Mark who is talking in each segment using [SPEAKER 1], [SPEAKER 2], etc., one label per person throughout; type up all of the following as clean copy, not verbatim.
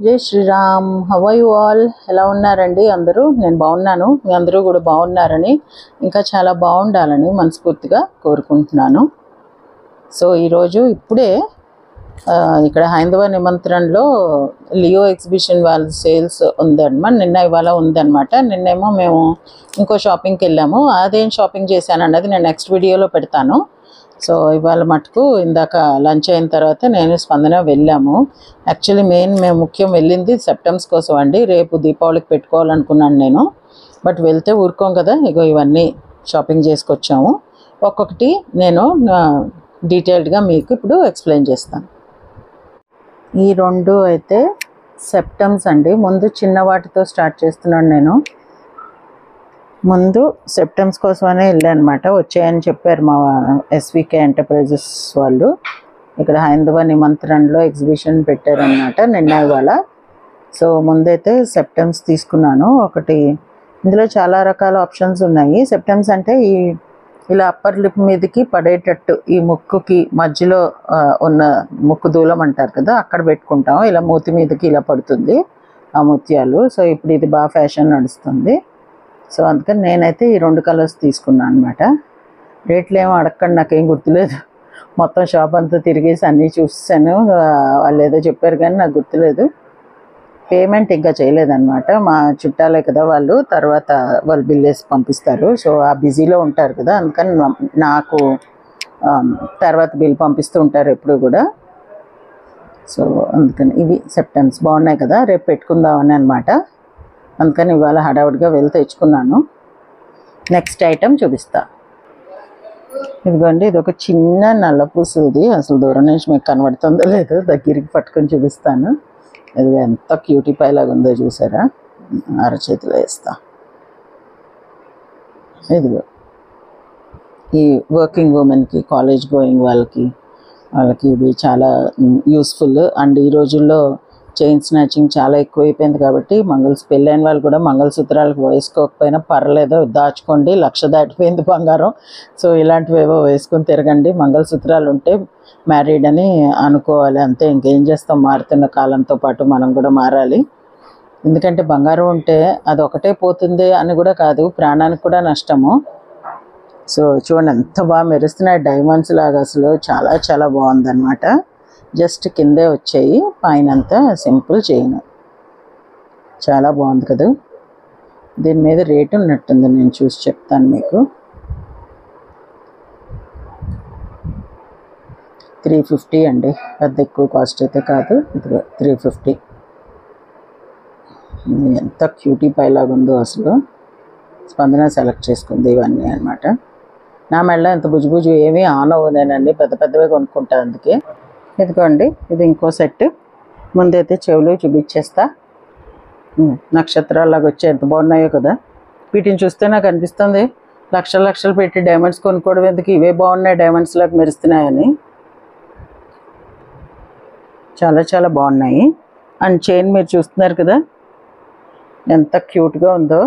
[SPEAKER 1] జై Shriram. How are you all? ఎలా ఉన్నారండి అందరూ? నేను బాగున్నాను. మీ అందరూ కూడా బాగున్నారని, ఇంకా చాలా బాగుండాలని మనస్ఫూర్తిగా కోరుకుంటున్నాను. సో ఈరోజు ఇప్పుడే ఇక్కడ హైందవ నిమంత్రణలో లియో ఎగ్జిబిషన్ వాళ్ళ సేల్స్ ఉందన్నమాట. నిన్న ఇవాళ ఉందన్నమాట. నిన్నేమో మేము ఇంకో షాపింగ్కి వెళ్ళాము. అదేం షాపింగ్ చేశాను అన్నది నేను నెక్స్ట్ వీడియోలో పెడతాను. సో ఇవాళ మటుకు ఇందాక లంచ్ అయిన తర్వాత నేను స్పందన వెళ్ళాము. యాక్చువల్లీ మేము ముఖ్యం వెళ్ళింది సెప్టెంబ్స్ కోసం అండి. రేపు దీపావళికి పెట్టుకోవాలనుకున్నాను నేను. బట్ వెళ్తే ఊరుకోం కదా, ఇగో ఇవన్నీ షాపింగ్ చేసుకొచ్చాము. ఒక్కొక్కటి నేను డీటెయిల్డ్గా మీకు ఇప్పుడు ఎక్స్ప్లెయిన్ చేస్తాను. ఈ రెండు అయితే సెప్టెంబ్స్ అండి. ముందు చిన్న వాటితో స్టార్ట్ చేస్తున్నాను నేను. ముందు సెప్టెంబ్స్ కోసమనే వెళ్ళాను అనమాట. వచ్చాయని చెప్పారు మా ఎస్వికే ఎంటర్ప్రైజెస్ వాళ్ళు. ఇక్కడ హైందవ నిమంత్రణలో ఎగ్జిబిషన్ పెట్టారనమాట నిన్న ఇవాళ. సో ముందైతే సెప్టెంబ్స్ తీసుకున్నాను. ఒకటి ఇందులో చాలా రకాల ఆప్షన్స్ ఉన్నాయి. సెప్టెంబ్స్ అంటే ఇలా అప్పర్ లిప్ మీదకి పడేటట్టు ఈ ముక్కుకి మధ్యలో ఉన్న ముక్కు దూలం అంటారు కదా, అక్కడ పెట్టుకుంటాం. ఇలా మూతి మీదకి ఇలా పడుతుంది ఆ ముత్యాలు. సో ఇప్పుడు ఇది బాగా ఫ్యాషన్ నడుస్తుంది. సో అందుకని నేనైతే ఈ రెండు కలర్స్ తీసుకున్నాను అనమాట. రేట్లు ఏమో అడగండి, నాకేం గుర్తులేదు. మొత్తం షాప్ అంతా తిరిగేసి అన్నీ చూసాను. వాళ్ళు ఏదో చెప్పారు కానీ నాకు గుర్తులేదు. పేమెంట్ ఇంకా చేయలేదన్నమాట. మా చుట్టాలే కదా వాళ్ళు, తర్వాత వాళ్ళు బిల్ వేసి పంపిస్తారు. సో ఆ బిజీలో ఉంటారు కదా, అందుకని నాకు తర్వాత బిల్ పంపిస్తూ ఉంటారు ఎప్పుడు కూడా. సో అందుకని ఇవి సెప్టెంబ్స్ బాగున్నాయి కదా, రేపు పెట్టుకుందామని అనమాట. అందుకని ఇవాళ హడావుడిగా వెళ్ళి తెచ్చుకున్నాను. నెక్స్ట్ ఐటెం చూపిస్తా. ఇదిగోండి, ఇది ఒక చిన్న నల్ల పూసుది. అసలు దూరం నుంచి మీకు కనబడుతుందో లేదో, దగ్గరికి పట్టుకొని చూపిస్తాను. ఇది ఎంత క్యూటీ పై లాగా ఉందో చూసారా. అరచేతిలో వేస్తా. ఇదిగో ఈ వర్కింగ్ ఉమెన్కి, కాలేజ్ గోయింగ్ వాళ్ళకి ఇది చాలా యూస్ఫుల్. అండ్ ఈ రోజుల్లో చైన్ స్నాచింగ్ చాలా ఎక్కువైపోయింది కాబట్టి పెళ్ళైన వాళ్ళు కూడా మంగళసూత్రాలకు వేసుకోకపోయినా పర్లేదు, దాచుకోండి. 1,00,000 దాటిపోయింది బంగారం. సో ఇలాంటివి ఏవో వేసుకొని తిరగండి. మంగళసూత్రాలు ఉంటే మ్యారీడ్ అని అనుకోవాలి అంతే. ఇంకేం చేస్తాం, మారుతున్న కాలంతో పాటు మనం కూడా మారాలి. ఎందుకంటే బంగారం ఉంటే అది ఒకటే పోతుంది అని కూడా కాదు, ప్రాణానికి కూడా నష్టము. సో చూడండి ఎంత బాగా మెరుస్తున్నాయి డైమండ్స్ లాగా. అసలు చాలా చాలా బాగుందన్నమాట. జస్ట్ కిందే వచ్చాయి, పైన అంతా సింపుల్ చైన్. చాలా బాగుంది కదా. దీని మీద రేటు ఉన్నట్టుంది, నేను చూసి చెప్తాను మీకు. 350 అండి. పెద్ద ఎక్కువ కాస్ట్ అయితే కాదు. ఇది 350. ఎంత క్యూటీ పైలాగా ఉందో అసలు. స్పందన సెలెక్ట్ చేసుకుంది ఇవన్నీ అనమాట. నా మెళ్ళ ఎంత బుజ్జుబుజ్జు ఏమీ ఆనవు, నేనండి పెద్ద పెద్దవే కొనుక్కుంటా అందుకే. ఇదిగోండి, ఇది ఇంకో సెట్. ముందైతే చెవులు చూపించేస్తా. నక్షత్రాలాగా వచ్చి ఎంత బాగున్నాయో కదా. వీటిని చూస్తే నాకు అనిపిస్తుంది లక్షలు పెట్టి డైమండ్స్ కొనుక్కోవడం ఎందుకు, ఇవే బాగున్నాయి డైమండ్స్ లాగా మెరుస్తున్నాయని. చాలా చాలా బాగున్నాయి. అండ్ చైన్ మీరు చూస్తున్నారు కదా ఎంత క్యూట్గా ఉందో.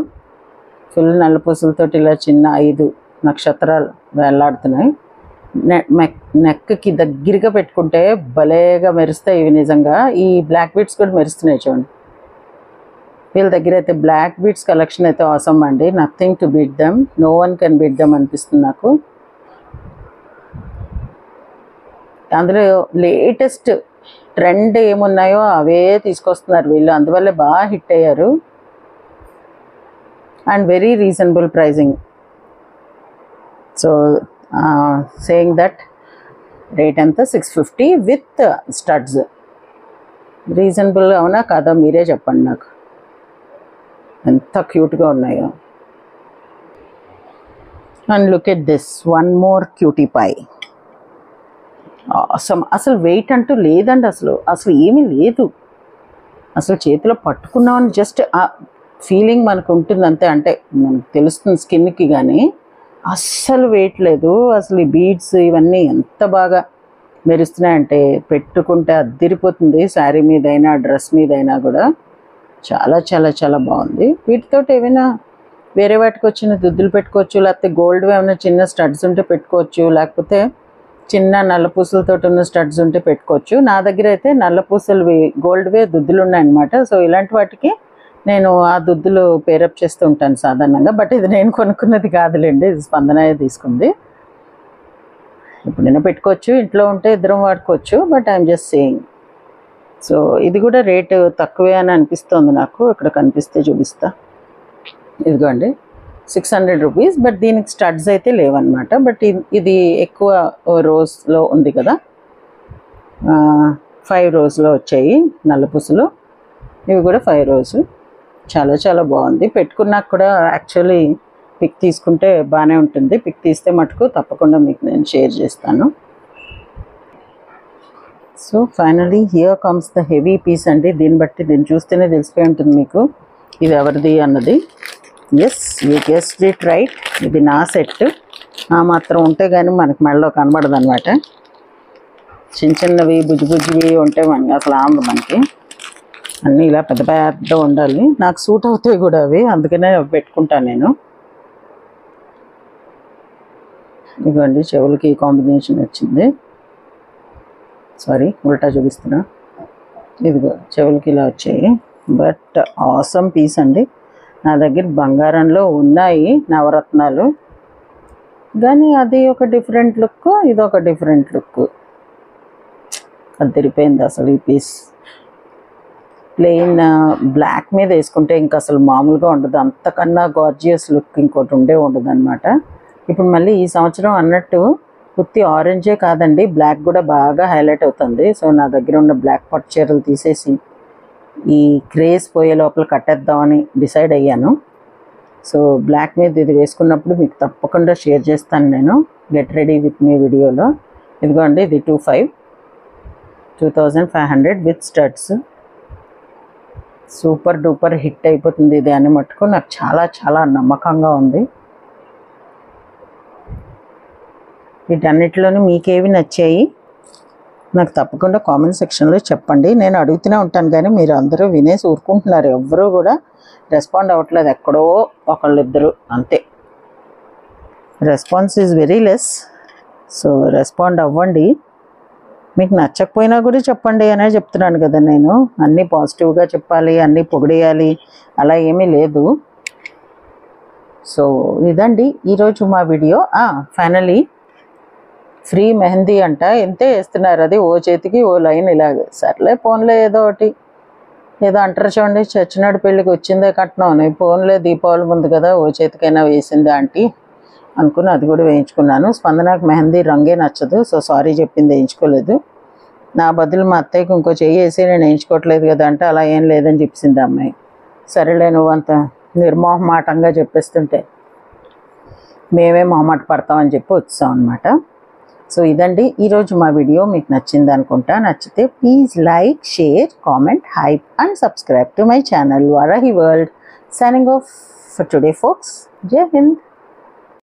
[SPEAKER 1] ఫుల్ నల్లపూసలతోటి ఇలా చిన్న 5 నక్షత్రాలు వేలాడుతున్నాయి. నెక్కి దగ్గరగా పెట్టుకుంటే భలేగా మెరుస్తాయి ఇవి నిజంగా. ఈ బ్లాక్ బీడ్స్ కూడా మెరుస్తున్నాయి చూడండి. వీళ్ళ దగ్గర అయితే బ్లాక్ బీడ్స్ కలెక్షన్ అయితే అవసరం అండి. Nothing to beat them, no one can beat them అనిపిస్తుంది నాకు. అందులో లేటెస్ట్ ట్రెండ్ ఏమున్నాయో అవే తీసుకొస్తున్నారు వీళ్ళు, అందువల్లే బాగా హిట్ అయ్యారు. And very reasonable pricing. So saying that rate ఎంత 650 విత్ స్టడ్స్. రీజనబుల్ అవునా కాదా మీరే చెప్పండి నాకు. ఎంత క్యూట్గా ఉన్నాయో. And look at this one more cutie pie. అసలు వెయిట్ అంటూ లేదండి, అసలు ఏమీ లేదు. అసలు చేతిలో పట్టుకున్నామని జస్ట్ ఆ ఫీలింగ్ మనకు ఉంటుంది అంతే. అంటే మనకు తెలుస్తుంది స్కిన్కి, కానీ అస్సలు వెయిట్ లేదు. అసలు ఈ బీడ్స్ ఇవన్నీ ఎంత బాగా మెరుస్తున్నాయంటే పెట్టుకుంటే అద్దిరిపోతుంది. శారీ మీదైనా డ్రెస్ మీదైనా కూడా చాలా చాలా చాలా బాగుంది. వీటితో ఏమైనా వేరే వాటికి వచ్చిన దుద్దులు పెట్టుకోవచ్చు, లేకపోతే గోల్డ్ ఏమైనా చిన్న స్టడ్స్ ఉంటే పెట్టుకోవచ్చు, లేకపోతే చిన్న నల్ల పూసలతో ఉన్న స్టడ్స్ ఉంటే పెట్టుకోవచ్చు. నా దగ్గర అయితే నల్ల పూసలువి గోల్డ్వే దుద్దులు ఉన్నాయన్నమాట. సో ఇలాంటి వాటికి నేను ఆ దుద్దులు పేరప్ చేస్తూ ఉంటాను సాధారణంగా. బట్ ఇది నేను కొనుక్కున్నది కాదులేండి, ఇది స్పందనయే తీసుకుంది. ఎప్పుడైనా పెట్టుకోవచ్చు, ఇంట్లో ఉంటే ఇద్దరం వాడుకోవచ్చు. But I'm just saying. So ఇది కూడా రేటు తక్కువే అని అనిపిస్తుంది నాకు. ఇక్కడ కనిపిస్తే చూపిస్తా. ఇదిగోండి 600 రూపీస్. బట్ దీనికి స్టడ్స్ అయితే లేవన్నమాట. బట్ ఇది ఎక్కువ రోస్లో ఉంది కదా, 5 రోస్లో వచ్చాయి నల్ల పూసలు. ఇవి కూడా 5 రోస్. చాలా చాలా బాగుంది. పెట్టుకున్నాక కూడా యాక్చువల్లీ పిక్ తీసుకుంటే బాగానే ఉంటుంది. పిక్ తీస్తే మటుకు తప్పకుండా మీకు నేను షేర్ చేస్తాను. So finally here comes the heavy piece అండి. దీన్ని చూస్తేనే తెలిసిపోయి ఉంటుంది మీకు ఇది ఎవరిది అన్నది. Yes, you guessed it right. ఇది నా సెట్. ఆ మాత్రం ఉంటే కానీ మనకి మెడలో కనబడదు అనమాట. చిన్న చిన్నవి బుజ్జివి ఉంటే మనకి అసలు ఆమదు. మనకి అన్నీ ఇలా పెద్ద పెద్ద ఉండాలి. నాకు సూట్ అవుతాయి కూడా అవి, అందుకనే పెట్టుకుంటాను నేను. ఇదిగోండి చెవులకి ఈ కాంబినేషన్ వచ్చింది. సారీ, ఉల్టా చూపిస్తున్నా. ఇదిగో చెవులకి ఇలా వచ్చాయి. బట్ ఆసమ్ పీస్ అండి. నా దగ్గర బంగారంలో ఉన్నాయి నవరత్నాలు, కానీ అది ఒక డిఫరెంట్ లుక్, ఇది ఒక డిఫరెంట్ లుక్. అది తిరిపోయింది అసలు. ఈ పీస్ ప్లెయిన్ బ్లాక్ మీద వేసుకుంటే ఇంకా అసలు మామూలుగా ఉండదు. అంతకన్నా గార్జియస్ లుక్ ఇంకోటి ఉండదు అనమాట. ఇప్పుడు మళ్ళీ ఈ సంవత్సరం అన్నట్టు కుర్తి ఆరెంజే కాదండి, బ్లాక్ కూడా బాగా హైలైట్ అవుతుంది. సో నా దగ్గర ఉన్న బ్లాక్ పట్టు చీరలు తీసేసి ఈ క్రేజ్ పోయే లోపల కట్టేద్దామని డిసైడ్ అయ్యాను. సో బ్లాక్ మీద ఇది వేసుకున్నప్పుడు మీకు తప్పకుండా షేర్ చేస్తాను నేను గెట్ రెడీ విత్ మీ వీడియోలో. ఇదిగోండి ఇది 2500 with studs. Super duper hit అయిపోతుంది ఇది అని మట్టుకు నాకు చాలా చాలా నమ్మకంగా ఉంది. వీటన్నిటిలోనూ మీకేవి నచ్చాయి నాకు తప్పకుండా కామెంట్ సెక్షన్లో చెప్పండి. నేను అడుగుతూనే ఉంటాను కానీ మీరు అందరూ వినేసి ఊరుకుంటున్నారు. ఎవ్వరూ కూడా రెస్పాండ్ అవ్వట్లేదు. ఎక్కడో ఒకళ్ళిద్దరు అంతే. Response is very less. So respond అవ్వండి. మీకు నచ్చకపోయినా కూడా చెప్పండి అనే చెప్తున్నాను కదా నేను. అన్నీ పాజిటివ్గా చెప్పాలి, అన్నీ పొగిడేయాలి అలా ఏమీ లేదు. సో ఇదండి ఈరోజు మా వీడియో. ఫైనలీ ఫ్రీ మెహందీ అంట, ఎంతే వేస్తున్నారు. అది ఓ చేతికి ఓ లైన్ ఇలాగ. సర్లే ఫోన్లే ఏదో ఒకటి ఏదో అంటారు చూడండి, చచ్చినాడు పెళ్ళికి వచ్చిందే కట్నం. ఫోన్లే దీపావళి ముందు కదా ఓ చేతికైనా వేసింది ఆంటీ అనుకుని అది కూడా వేయించుకున్నాను. స్పందనకు మెహందీ రంగే నచ్చదు. సో సారీ చెప్పింది, వేయించుకోలేదు. నా బదులు మా అత్తయ్యకి ఇంకో చెయ్యి వేసి నేను వేయించుకోవట్లేదు కదా అంటే అలా ఏం లేదని చెప్పింది అమ్మాయి. సరేలే నువ్వు అంత నిర్మోహమాటంగా చెప్పేస్తుంటే మేమే మొహమాట పడతామని చెప్పి వచ్చాం అనమాట. సో ఇదండి ఈరోజు మా వీడియో. మీకు నచ్చింది అనుకుంటా. నచ్చితే please like, share, comment, hype and subscribe to my channel Varahi world. Signing off for today folks. జై హింద్.